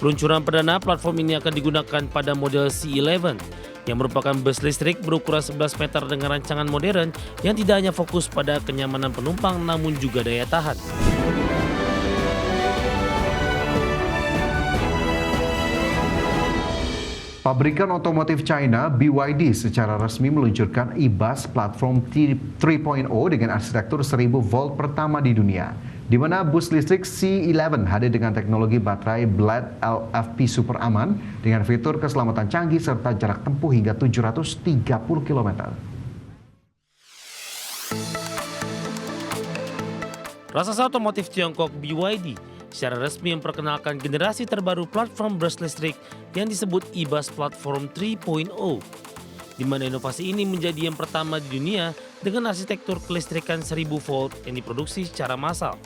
Peluncuran perdana platform ini akan digunakan pada model C11 yang merupakan bus listrik berukuran 11 meter dengan rancangan modern yang tidak hanya fokus pada kenyamanan penumpang namun juga daya tahan. Pabrikan otomotif China BYD secara resmi meluncurkan e-bus platform 3.0 dengan arsitektur 1000 volt pertama di dunia, di mana bus listrik C11 hadir dengan teknologi baterai Blade LFP super aman dengan fitur keselamatan canggih serta jarak tempuh hingga 730 km. Raksasa otomotif Tiongkok BYD secara resmi memperkenalkan generasi terbaru platform bus listrik yang disebut e-bus platform 3.0, di mana inovasi ini menjadi yang pertama di dunia dengan arsitektur kelistrikan 1000 volt yang diproduksi secara massal.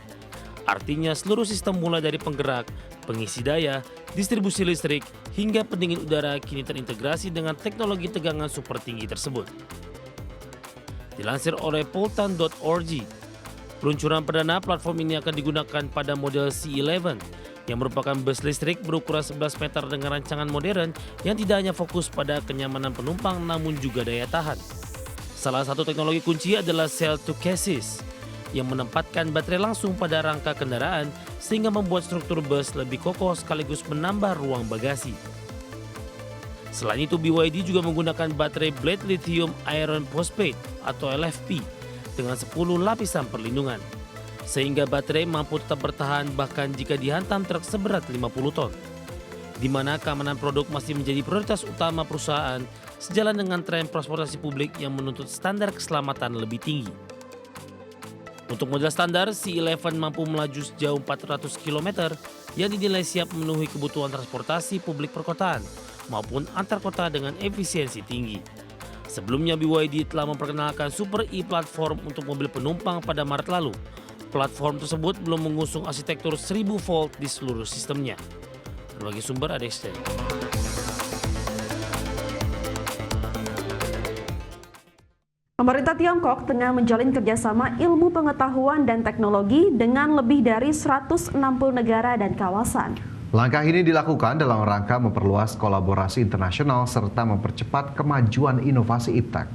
Artinya seluruh sistem mulai dari penggerak, pengisi daya, distribusi listrik, hingga pendingin udara kini terintegrasi dengan teknologi tegangan super tinggi tersebut. Dilansir oleh poltan.org, peluncuran perdana platform ini akan digunakan pada model C11 yang merupakan bus listrik berukuran 11 meter dengan rancangan modern yang tidak hanya fokus pada kenyamanan penumpang namun juga daya tahan. Salah satu teknologi kunci adalah cell to chassis yang menempatkan baterai langsung pada rangka kendaraan sehingga membuat struktur bus lebih kokoh sekaligus menambah ruang bagasi. Selain itu, BYD juga menggunakan baterai Blade Lithium Iron Phosphate atau LFP dengan 10 lapisan perlindungan, sehingga baterai mampu tetap bertahan bahkan jika dihantam truk seberat 50 ton, di mana keamanan produk masih menjadi prioritas utama perusahaan sejalan dengan tren transportasi publik yang menuntut standar keselamatan lebih tinggi. Untuk model standar, C11 mampu melaju sejauh 400 km yang dinilai siap memenuhi kebutuhan transportasi publik perkotaan maupun antar kota dengan efisiensi tinggi. Sebelumnya BYD telah memperkenalkan Super E-Platform untuk mobil penumpang pada Maret lalu. Platform tersebut belum mengusung arsitektur 1000 volt di seluruh sistemnya. Berbagai sumber ada extend. Pemerintah Tiongkok tengah menjalin kerjasama ilmu pengetahuan dan teknologi dengan lebih dari 160 negara dan kawasan. Langkah ini dilakukan dalam rangka memperluas kolaborasi internasional serta mempercepat kemajuan inovasi iptek.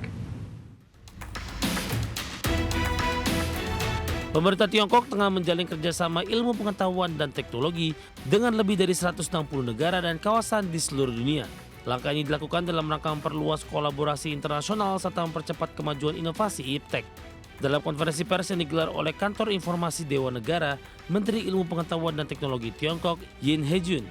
Pemerintah Tiongkok tengah menjalin kerjasama ilmu pengetahuan dan teknologi dengan lebih dari 160 negara dan kawasan di seluruh dunia. Langkah ini dilakukan dalam rangka memperluas kolaborasi internasional serta mempercepat kemajuan inovasi iptek. Dalam konferensi pers yang digelar oleh Kantor Informasi Dewan Negara, Menteri Ilmu Pengetahuan dan Teknologi Tiongkok Yin He-jun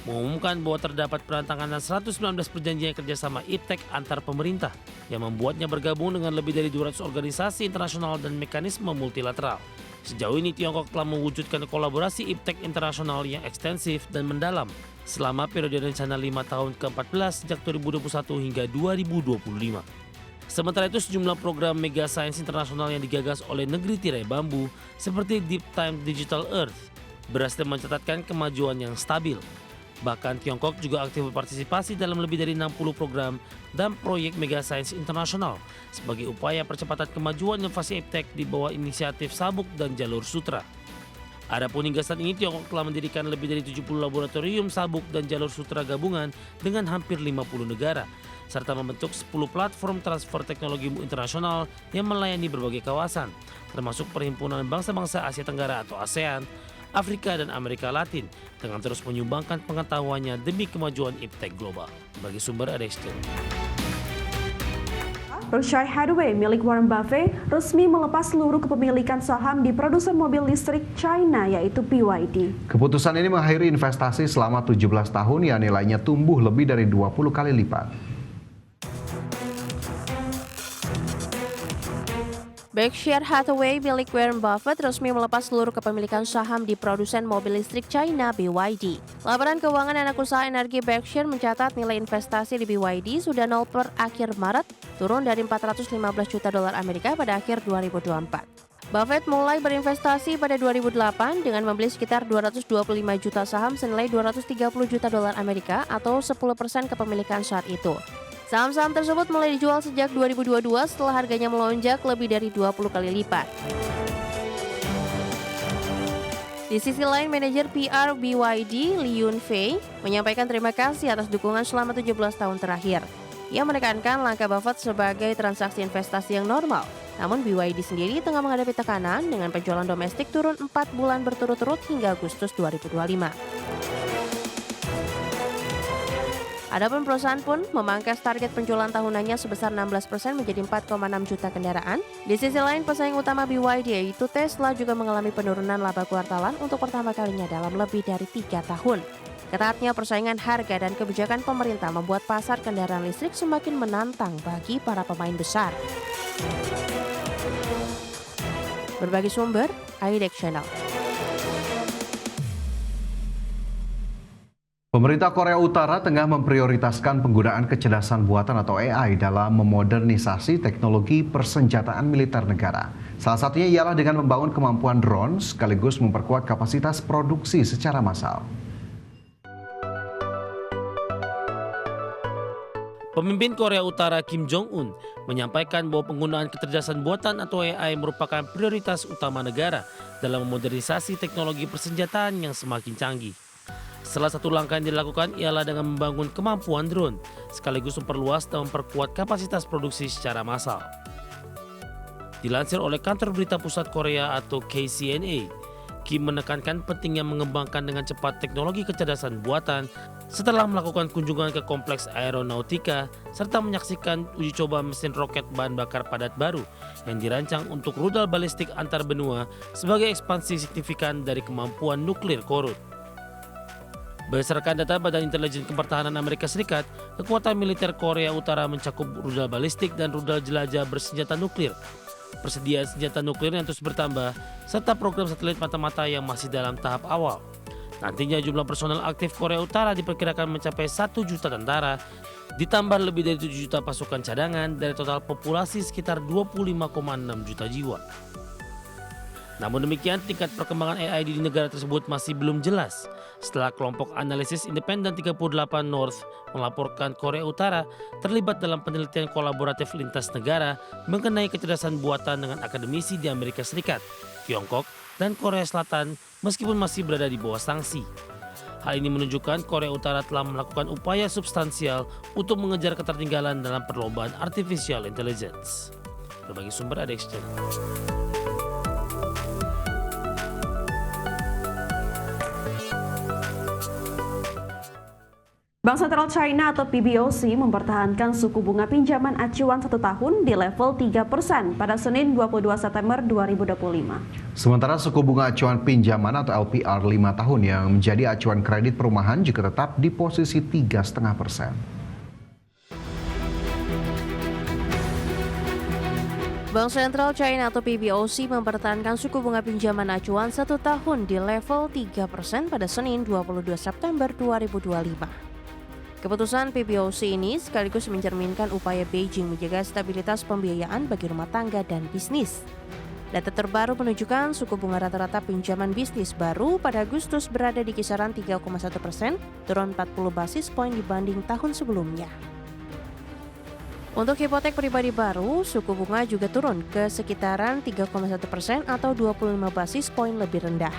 mengumumkan bahwa terdapat perantangan 119 perjanjian kerjasama iptek antar pemerintah yang membuatnya bergabung dengan lebih dari 200 organisasi internasional dan mekanisme multilateral. Sejauh ini Tiongkok telah mewujudkan kolaborasi iptek internasional yang ekstensif dan mendalam selama periode rencana 5 tahun ke-14 sejak 2021 hingga 2025. Sementara itu sejumlah program mega sains internasional yang digagas oleh negeri tirai bambu seperti Deep Time Digital Earth berhasil mencatatkan kemajuan yang stabil. Bahkan Tiongkok juga aktif berpartisipasi dalam lebih dari 60 program dan proyek mega sains internasional sebagai upaya percepatan kemajuan inovasi iptek di bawah inisiatif Sabuk dan Jalur Sutra. Adapun hingga saat ini Tiongkok telah mendirikan lebih dari 70 laboratorium Sabuk dan Jalur Sutra gabungan dengan hampir 50 negara serta membentuk 10 platform transfer teknologi internasional yang melayani berbagai kawasan, termasuk Perhimpunan Bangsa-Bangsa Asia Tenggara atau ASEAN, Afrika dan Amerika Latin, dengan terus menyumbangkan pengetahuannya demi kemajuan iptek global. Bagi sumber ada Berkshire Hathaway milik Warren Buffett resmi melepas seluruh kepemilikan saham di produsen mobil listrik China yaitu BYD. Keputusan ini mengakhiri investasi selama 17 tahun yang nilainya tumbuh lebih dari 20 kali lipat. Berkshire Hathaway milik Warren Buffett resmi melepas seluruh kepemilikan saham di produsen mobil listrik China BYD. Laporan keuangan anak usaha energi Berkshire mencatat nilai investasi di BYD sudah nol per akhir Maret, turun dari 415 juta dolar Amerika pada akhir 2024. Buffett mulai berinvestasi pada 2008 dengan membeli sekitar 225 juta saham senilai 230 juta dolar Amerika atau 10% kepemilikan saat itu. Saham-saham tersebut mulai dijual sejak 2022 setelah harganya melonjak lebih dari 20 kali lipat. Di sisi lain, manajer PR BYD, Lee Yun-fei, menyampaikan terima kasih atas dukungan selama 17 tahun terakhir. Ia menekankan langkah Buffett sebagai transaksi investasi yang normal. Namun BYD sendiri tengah menghadapi tekanan dengan penjualan domestik turun 4 bulan berturut-turut hingga Agustus 2025. Adapun perusahaan pun memangkas target penjualan tahunannya sebesar 16% menjadi 4,6 juta kendaraan. Di sisi lain, pesaing utama BYD yaitu Tesla juga mengalami penurunan laba kuartalan untuk pertama kalinya dalam lebih dari 3 tahun. Ketatnya persaingan harga dan kebijakan pemerintah membuat pasar kendaraan listrik semakin menantang bagi para pemain besar. Berbagi sumber, IDEX Channel. Pemerintah Korea Utara tengah memprioritaskan penggunaan kecerdasan buatan atau AI dalam memodernisasi teknologi persenjataan militer negara. Salah satunya ialah dengan membangun kemampuan drone sekaligus memperkuat kapasitas produksi secara massal. Pemimpin Korea Utara Kim Jong-un menyampaikan bahwa penggunaan kecerdasan buatan atau AI merupakan prioritas utama negara dalam memodernisasi teknologi persenjataan yang semakin canggih. Salah satu langkah yang dilakukan ialah dengan membangun kemampuan drone, sekaligus memperluas dan memperkuat kapasitas produksi secara massal. Dilansir oleh kantor berita pusat Korea atau KCNA, Kim menekankan pentingnya mengembangkan dengan cepat teknologi kecerdasan buatan setelah melakukan kunjungan ke kompleks aeronautika serta menyaksikan uji coba mesin roket bahan bakar padat baru yang dirancang untuk rudal balistik antar benua sebagai ekspansi signifikan dari kemampuan nuklir Korut. Berdasarkan data Badan Intelijen Pertahanan Amerika Serikat, kekuatan militer Korea Utara mencakup rudal balistik dan rudal jelajah bersenjata nuklir, persediaan senjata nuklir yang terus bertambah, serta program satelit mata-mata yang masih dalam tahap awal. Nantinya jumlah personel aktif Korea Utara diperkirakan mencapai 1 juta tentara, ditambah lebih dari 7 juta pasukan cadangan dari total populasi sekitar 25,6 juta jiwa. Namun demikian, tingkat perkembangan AI di negara tersebut masih belum jelas. Setelah kelompok analisis independen 38 North melaporkan Korea Utara terlibat dalam penelitian kolaboratif lintas negara mengenai kecerdasan buatan dengan akademisi di Amerika Serikat, Tiongkok, dan Korea Selatan meskipun masih berada di bawah sanksi. Hal ini menunjukkan Korea Utara telah melakukan upaya substansial untuk mengejar ketertinggalan dalam perlombaan artificial intelligence. Berbagi sumber IDEX Channel. Bank Sentral China atau PBOC mempertahankan suku bunga pinjaman acuan 1 tahun di level 3% pada Senin 22 September 2025. Sementara suku bunga acuan pinjaman atau LPR 5 tahun yang menjadi acuan kredit perumahan juga tetap di posisi 3,5%. Bank Sentral China atau PBOC mempertahankan suku bunga pinjaman acuan 1 tahun di level 3% pada Senin 22 September 2025. Keputusan PBOC ini sekaligus mencerminkan upaya Beijing menjaga stabilitas pembiayaan bagi rumah tangga dan bisnis. Data terbaru menunjukkan suku bunga rata-rata pinjaman bisnis baru pada Agustus berada di kisaran 3,1%, turun 40 basis poin dibanding tahun sebelumnya. Untuk hipotek pribadi baru, suku bunga juga turun ke sekitaran 3,1% atau 25 basis poin lebih rendah.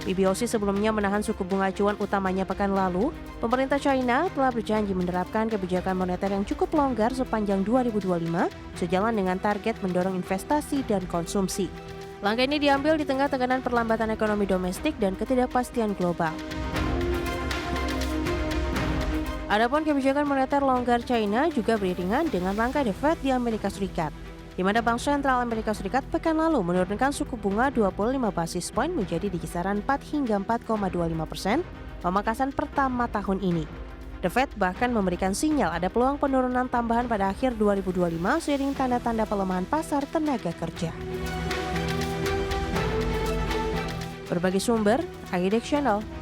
PBOC sebelumnya menahan suku bunga acuan utamanya pekan lalu. Pemerintah China telah berjanji menerapkan kebijakan moneter yang cukup longgar sepanjang 2025, sejalan dengan target mendorong investasi dan konsumsi. Langkah ini diambil di tengah tekanan perlambatan ekonomi domestik dan ketidakpastian global. Adapun kebijakan moneter longgar China juga beriringan dengan langkah The Fed di Amerika Serikat, di mana Bank Sentral Amerika Serikat pekan lalu menurunkan suku bunga 25 basis poin menjadi di kisaran 4 hingga 4,25%, pemangkasan pertama tahun ini. The Fed bahkan memberikan sinyal ada peluang penurunan tambahan pada akhir 2025 seiring tanda-tanda pelemahan pasar tenaga kerja. Berbagi sumber, IDEX Channel.